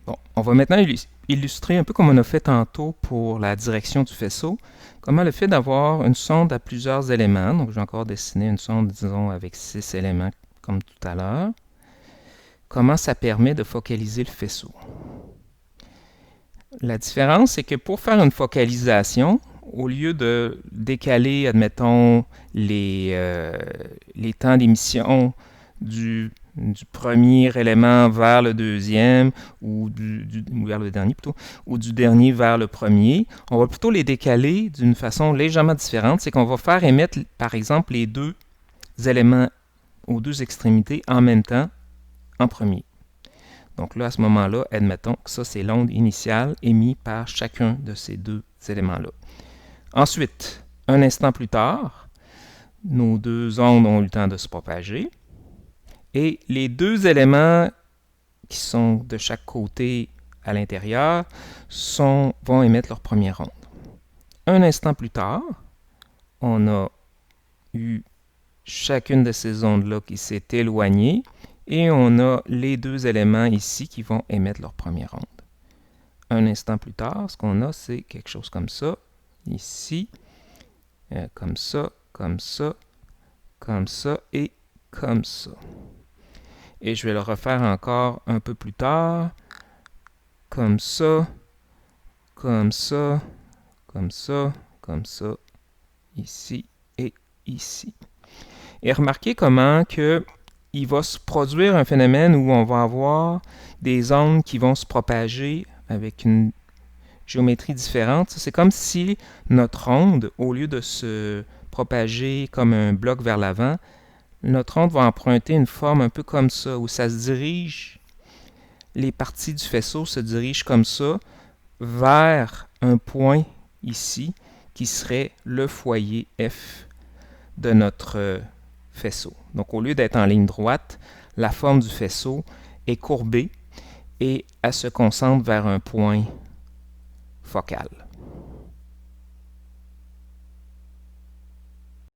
Bon, on va maintenant illustrer un peu comme on a fait tantôt pour la direction du faisceau, comment le fait d'avoir une sonde à plusieurs éléments, donc je vais encore dessiner une sonde, disons, avec 6 éléments comme tout à l'heure, comment ça permet de focaliser le faisceau. La différence, c'est que pour faire une focalisation, au lieu de décaler, admettons, les temps d'émission du premier élément vers le deuxième, ou vers le dernier plutôt, ou du dernier vers le premier, on va plutôt les décaler d'une façon légèrement différente. C'est qu'on va faire émettre, par exemple, les deux éléments aux deux extrémités en même temps en premier. Donc là, à ce moment-là, admettons que ça, c'est l'onde initiale émise par chacun de ces deux éléments-là. Ensuite, un instant plus tard, nos deux ondes ont eu le temps de se propager et les deux éléments qui sont de chaque côté à l'intérieur vont émettre leur première onde. Un instant plus tard, on a eu chacune de ces ondes-là qui s'est éloignée et on a les deux éléments ici qui vont émettre leur première onde. Un instant plus tard, ce qu'on a, c'est quelque chose comme ça, ici, comme ça, comme ça, comme ça et comme ça. Et je vais le refaire encore un peu plus tard, comme ça, comme ça, comme ça, comme ça, ici et ici. Et remarquez comment que il va se produire un phénomène où on va avoir des ondes qui vont se propager avec une géométrie différente. C'est comme si notre onde, au lieu de se propager comme un bloc vers l'avant, notre onde va emprunter une forme un peu comme ça, où ça se dirige, les parties du faisceau se dirigent comme ça vers un point ici qui serait le foyer F de notre faisceau. Donc au lieu d'être en ligne droite, la forme du faisceau est courbée et elle se concentre vers un point focal.